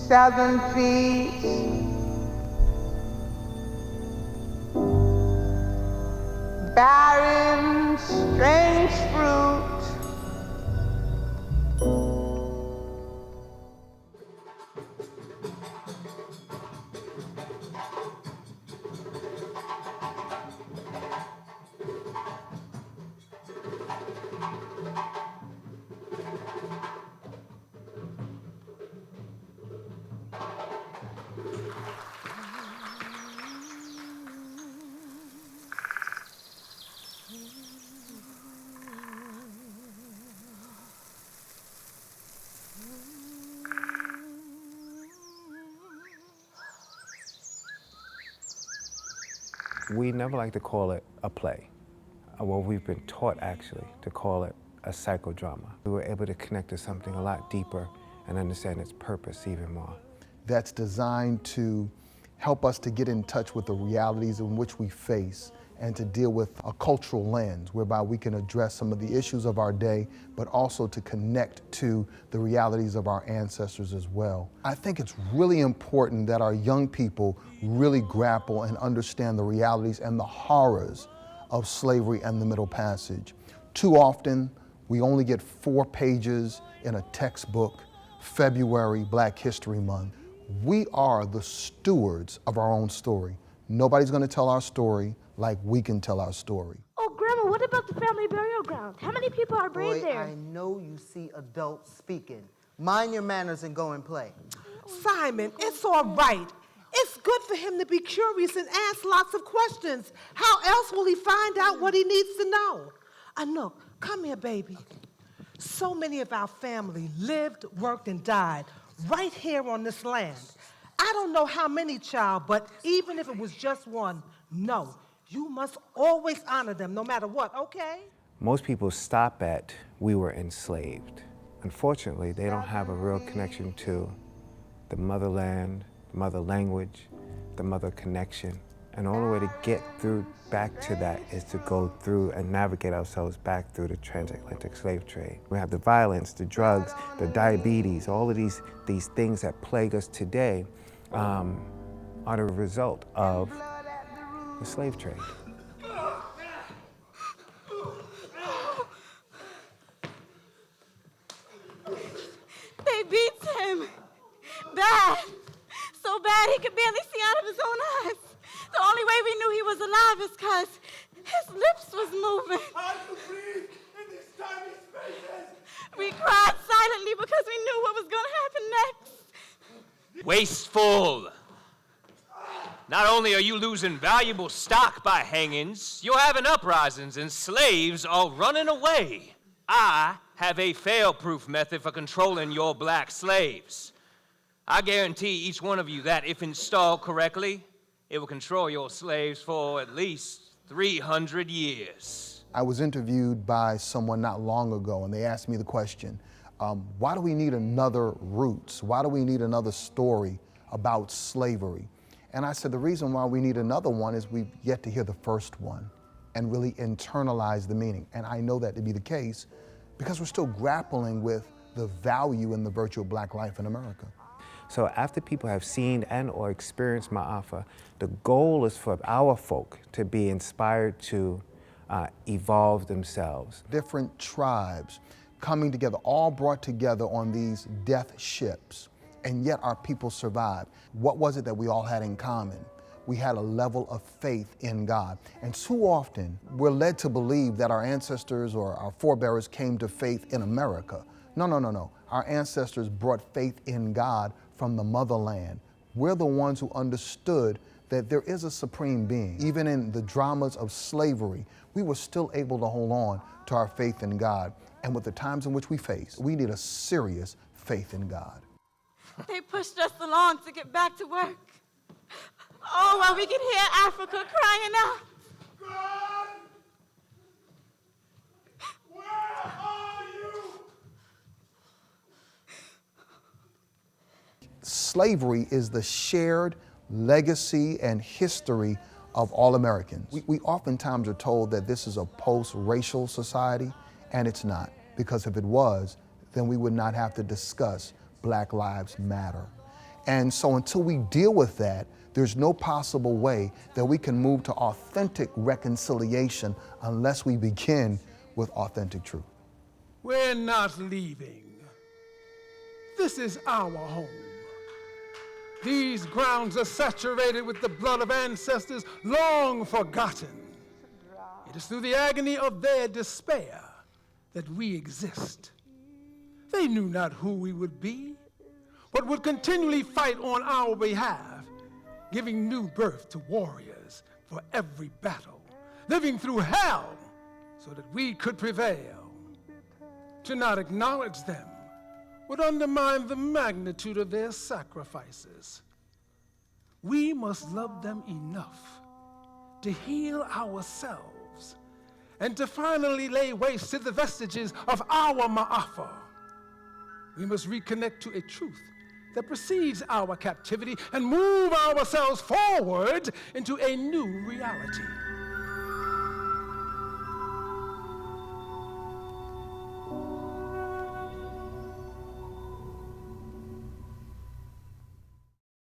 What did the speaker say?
southern fields, barren, strange fruit. We never like to call it a play. Well, we've been taught actually to call it a psychodrama. We were able to connect to something a lot deeper and understand its purpose even more. That's designed to help us to get in touch with the realities in which we face and to deal with a cultural lens whereby we can address some of the issues of our day, but also to connect to the realities of our ancestors as well. I think it's really important that our young people really grapple and understand the realities and the horrors of slavery and the Middle Passage. Too often, we only get 4 pages in a textbook, February, Black History Month. We are the stewards of our own story. Nobody's gonna tell our story like we can tell our story. Oh, Grandma, what about the family burial ground? How many people are buried there? I know you see adults speaking. Mind your manners and go and play. Simon, it's all right. It's good for him to be curious and ask lots of questions. How else will he find out what he needs to know? Anouk, come here, baby. So many of our family lived, worked, and died right here on this land. I don't know how many, child, but even if it was just one, no, you must always honor them no matter what, okay? Most people stop at, we were enslaved. Unfortunately, they don't have a real connection to the motherland, the mother language, the mother connection. And the only way to get through back to that is to go through and navigate ourselves back through the transatlantic slave trade. We have the violence, the drugs, the diabetes, all of these things that plague us today are the result of the slave trade. They beat him. Bad. So bad he could barely see out of his own eyes. The only way we knew he was alive is because his lips was moving. Hard to breathe in these tiny spaces. We cried silently because we knew what was going to happen next. Wasteful. Not only are you losing valuable stock by hangings, you're having uprisings and slaves are running away. I have a fail-proof method for controlling your black slaves. I guarantee each one of you that if installed correctly, it will control your slaves for at least 300 years. I was interviewed by someone not long ago, and they asked me the question, why do we need another Roots? Why do we need another story about slavery? And I said, the reason why we need another one is we've yet to hear the first one and really internalize the meaning. And I know that to be the case because we're still grappling with the value and the virtue of Black life in America. So after people have seen and or experienced MAAFA, the goal is for our folk to be inspired to evolve themselves. Different tribes coming together, all brought together on these death ships, and yet our people survived. What was it that we all had in common? We had a level of faith in God. And too often, we're led to believe that our ancestors or our forebears came to faith in America. No, no, no, no. Our ancestors brought faith in God from the motherland. We're the ones who understood that there is a supreme being. Even in the dramas of slavery, we were still able to hold on to our faith in God. And with the times in which we face, we need a serious faith in God. They pushed us along to get back to work. Oh, while we could hear Africa crying out. God! Where are you? Slavery is the shared legacy and history of all Americans. We oftentimes are told that this is a post-racial society, and it's not. Because if it was, then we would not have to discuss Black Lives Matter. And so until we deal with that, there's no possible way that we can move to authentic reconciliation unless we begin with authentic truth. We're not leaving. This is our home. These grounds are saturated with the blood of ancestors long forgotten. It is through the agony of their despair that we exist. They knew not who we would be, but would continually fight on our behalf, giving new birth to warriors for every battle, living through hell so that we could prevail. To not acknowledge them would undermine the magnitude of their sacrifices. We must love them enough to heal ourselves and to finally lay waste to the vestiges of our MAAFA. We must reconnect to a truth that precedes our captivity and move ourselves forward into a new reality.